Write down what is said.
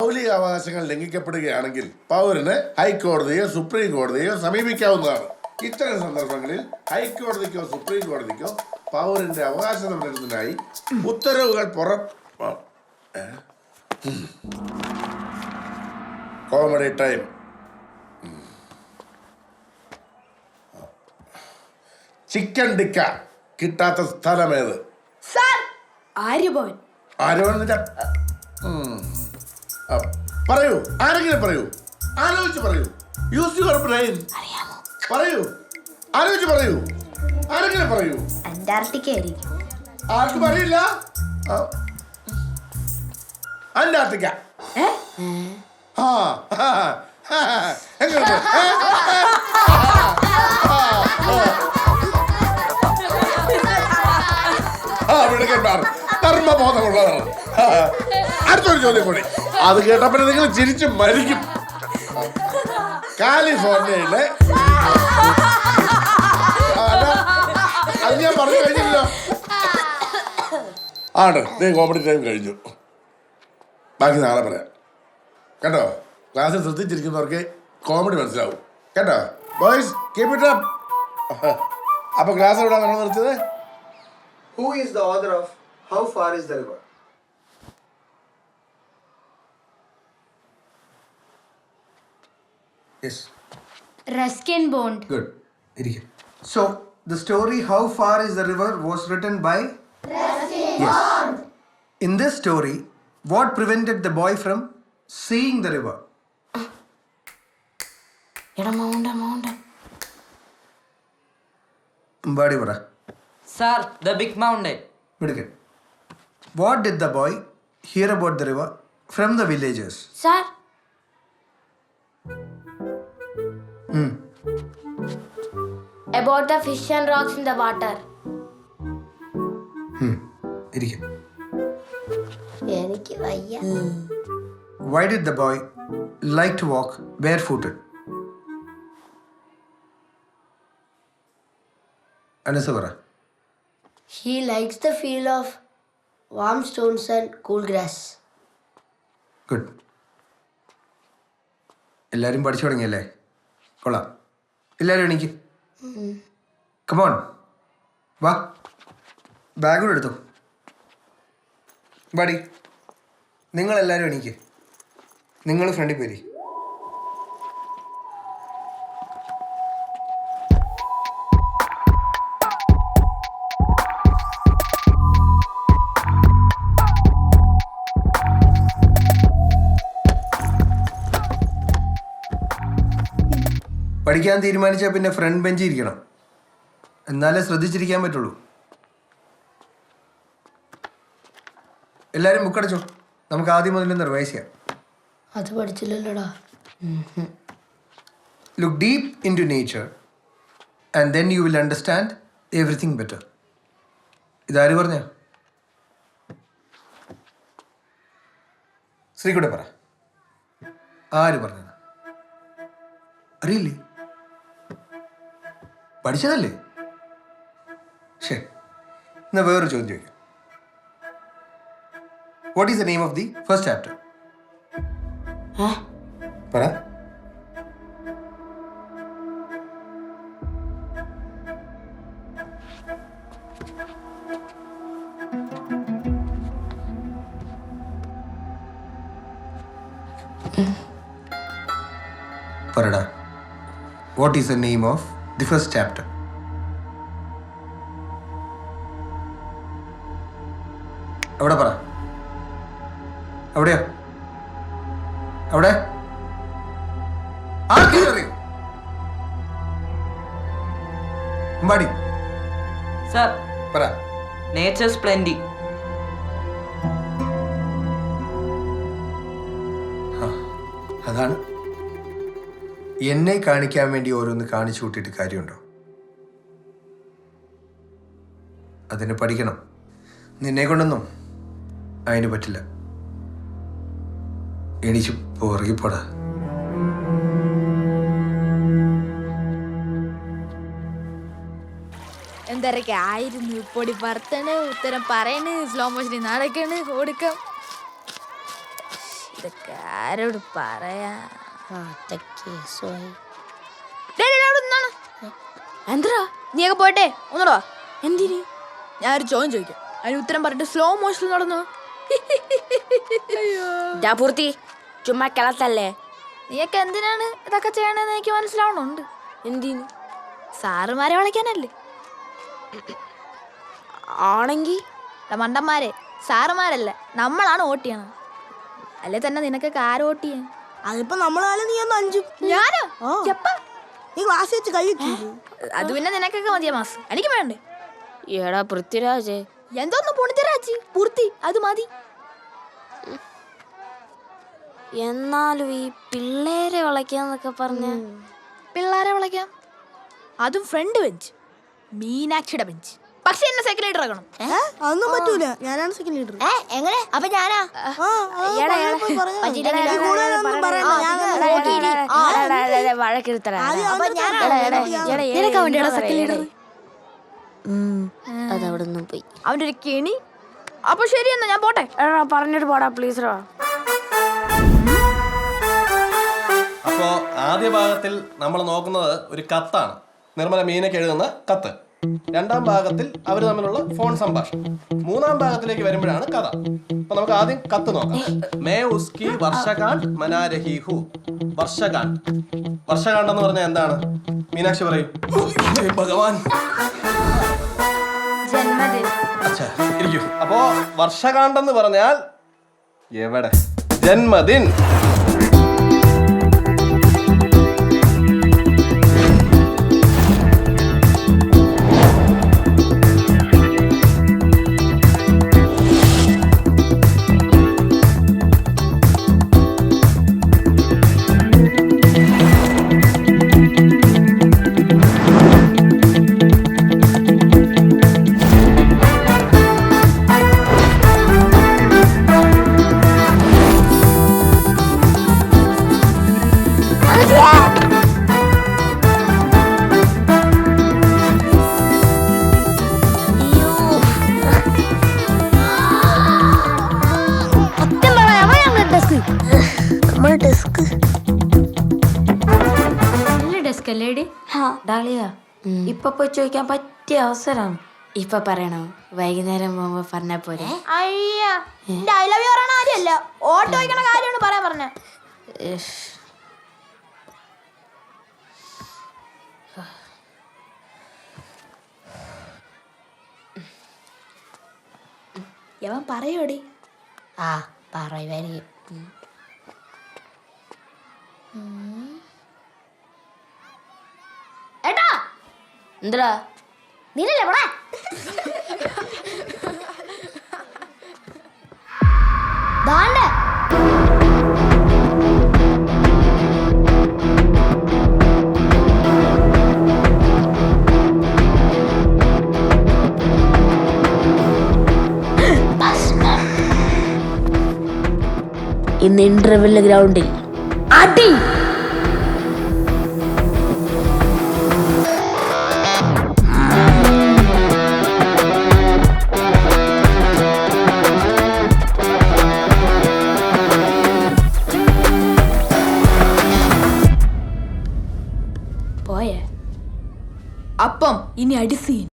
മൗലിക അവകാശങ്ങൾ ലംഘിക്കപ്പെടുകയാണെങ്കിൽ പൗരന് ഹൈക്കോടതിയോ സുപ്രീം കോടതിയോ സമീപിക്കാവുന്നതാണ്. ഇത്തരം സന്ദർഭങ്ങളിൽ ഹൈക്കോടതിക്കോ സുപ്രീം കോടതിക്കോ പൗരന്റെ അവകാശ സംരക്ഷണത്തിനായി ഉത്തരവുകൾ കോമഡി ടൈം. ചിക്കൻ ടിക്ക കിട്ടാത്ത സ്ഥലമേത്? ആര്യഭവൻ. പറയൂ, ആരെങ്കിലും പറയൂ, ആലോചിച്ച് പറയൂ. Use your brain. പറയൂ, ആലോചിച്ച് പറയൂ, ആരെങ്കിലും പറയൂ. അന്റാർട്ടിക്ക ആയിരിക്കും. ആർക്കും അറിയില്ല. അന്റാർട്ടിക്ക. എങ്ങനെ? ധർമ്മബോധമുള്ളതാണ്. അടുത്തൊരു ചോദ്യം കൂടി. അത് കേട്ടപ്പോൾ നിങ്ങൾ ചിരിച്ച് മരിക്കും. കാലിഫോർണിയയിലെ അത് ഞാൻ പറഞ്ഞു കഴിഞ്ഞില്ലല്ലോ. ആണ്, കോമഡി ടൈം കഴിഞ്ഞു. ബാക്കി നാളെ പറയാം കേട്ടോ. ക്ലാസ്സിൽ ശ്രദ്ധിച്ചിരിക്കുന്നവർക്ക് കോമഡി മനസ്സിലാവും കേട്ടോ. Boys keep it up. അപ്പൊ ക്ലാസ് എവിടെ നമ്മൾ നിർത്തിയത്? Who is the author of How Far is the River? Yes. Ruskin bond. Good. So, the story How Far is the River was written by Ruskin Bond. In this story, what prevented the boy from seeing the river? Badi bara. Sir, the big mountain. Good. What did the boy hear about the river from the villagers? Sir. About the fish and rocks in the water. എനിക്ക് വയ്യ. Why did the boy like to walk barefooted? Anasavara. He likes the feel of warm stones and cool grass. Good. എല്ലാവരും പഠിച്ചു തുടങ്ങിയല്ലേ? കൊള്ളാം. എല്ലാവരും എണീക്ക്. Come on, വാ, bag കൂടെ എടുത്തു. ബാടി, നിങ്ങളെല്ലാവരും എണീക്ക്. നിങ്ങൾ ഫ്രണ്ടിൽ പോരി. പഠിക്കാൻ തീരുമാനിച്ചാൽ പിന്നെ ഫ്രണ്ട് ബെഞ്ചിൽ ഇരിക്കണം, എന്നാലേ ശ്രദ്ധിച്ചിരിക്കാൻ പറ്റുള്ളൂ. എല്ലാവരും ബുക്കടച്ചോ, നമുക്ക് ആദ്യം മുതൽ റിവൈസ് ചെയ്യാം. അത് പഠിച്ചില്ലല്ലോടാ. Look deep into nature and then you will understand everything better. ഇതാര് പറഞ്ഞ? ശ്രീകുടെ പറ, ആര് പറഞ്ഞത്? അറിയില്ലേ? പഠിച്ചതല്ലേ? ശരി, എന്നാ വേറൊരു ചോദ്യം ചോദിക്കാം. What is the name of the first chapter? പറ. പറടാ. What is the name of the first chapter? അവിടെ പറ. അവിടെയോ? അവിടെ ആർക്കും അറിയോ? അമ്പാടി Sir, പറ. nature's plenty. അതാണ്. എന്നെ കാണിക്കാൻ വേണ്ടി ഓരോന്ന് കാണിച്ചു കൂട്ടിയിട്ട് കാര്യമുണ്ടോ? അതിന് പഠിക്കണം. നിന്നെ കൊണ്ടൊന്നും അതിന് പറ്റില്ല. എണീച്ച് പുറകിപ്പോടാ. എന്തൊക്കെ ആയിരുന്നു. പൊടി പറത്തണ്, ഉത്തരം പറയണ്, സ്ലോ മോഷനിൽ നടക്കണ്, ഓടിക്കാം. ഇതൊക്കെ ആരോട് പറയാ? കേസുമായി. എന്താ നീയൊക്കെ പോട്ടെ ഒന്നോടാ. എന്തിന്? ഞാനൊരു ചോദ്യം ചോദിക്കാം, അതിന് ഉത്തരം പറഞ്ഞിട്ട് സ്ലോ മോഷനിൽ നടന്നു. പൂർത്തി ചുമ്മാ കിളത്തല്ലേ. നീയൊക്കെ എന്തിനാണ് ഇതൊക്കെ ചെയ്യണമെന്ന് എനിക്ക് മനസ്സിലാവണുണ്ട്. എന്തിന്? സാറുമാരെ വിളിക്കാനല്ലേ? ആണെങ്കി മണ്ടന്മാരെ സാറുമാരല്ല, നമ്മളാണ് വോട്ട് ചെയ്യണം. അല്ലേ തന്നെ നിനക്കൊക്കെ ആര് വോട്ട് ചെയ്യാൻ? അതിപ്പോ നമ്മളാലും നീ ഒന്ന് അഞ്ചും ഞാനോ? ചെപ്പ. നീ ക്ലാസ് വെച്ച് കഴിച്ചു. അത് പിന്നെ നിനക്കൊക്കെ മതിയാ മാസ്, എനിക്ക് വേണ്ടേ? എടാ പൃഥ്വിരാജ്, എന്തോന്ന് പൊണിത്തരാച്ചി പൂർത്തി, അത് മതി. എന്നാലും ഈ പിള്ളേരെ വിളക്കാന്നൊക്കെ പറഞ്ഞ പിള്ളേരെ വിളിക്കാം, അതും ഫ്രണ്ട് ബെഞ്ച്, മീനാക്ഷിയുടെ ബെഞ്ച്. പക്ഷെ എന്നെ സെക്കൻഡ് ലീഡർ ആക്കണം. അതൊന്നും പറ്റൂല, ഞാനാണ് സെക്കൻഡ് ലീഡർ. എങ്ങനെ? അപ്പൊ ഞാനാ? അതവിടെ നിന്നും പോയി അവന്റെ ഒരു കെണി. അപ്പൊ ശരി എന്നാ ഞാൻ പോട്ടെ. പറഞ്ഞിട്ട് പോടാ പ്ലീസ്. അപ്പോ ആദ്യ ഭാഗത്തിൽ നമ്മൾ നോക്കുന്നത് ഒരു കത്താണ്, നിർമ്മല മീനയ്ക്ക് എഴുതുന്ന കത്ത്. രണ്ടാം ഭാഗത്തിൽ അവർ തമ്മിലുള്ള ഫോൺ സംഭാഷണം. മൂന്നാം ഭാഗത്തിലേക്ക് വരുമ്പോഴാണ് കഥ. അപ്പൊ നമുക്ക് ആദ്യം കത്ത് നോക്കാം. May ഉസ്കി വർഷകാണ്ട് മനാ രഹി who. വർഷകാണ്ട്, വർഷകാണ്ട് എന്ന് പറഞ്ഞാൽ എന്താണ്? മീനാക്ഷി പറയും. ഭഗവാൻ. അച്ഛാ ഇരിക്കൂ. അപ്പോ വർഷകാണ്ടെന്ന് പറഞ്ഞാൽ എവിടെ? ജന്മദിൻ. ഡാളിയ, ഇപ്പൊ പോയി ചോദിക്കാൻ പറ്റിയ അവസരമാണ്. ഇപ്പൊ പറയണോ? വൈകുന്നേരം പോകുമ്പോ പറഞ്ഞ പോരെ? അയ്യാ, ഡയലോഗ് പറയണ കാര്യമല്ല, ഓട്ടോ വയ്ക്കണ കാര്യമാണ് പറയാൻ പറഞ്ഞ. യവൻ പറയോടി? പറയുമായിരിക്കും. ഏട്ടാ എന്താ നീലല്ലേ പോടാ. ദാണ്ടെ ഇന്ന് ഇന്റർവെല് ഗ്രൗണ്ടിൽ അടി. പോയേ അപ്പം ഇനി അടി സീൻ.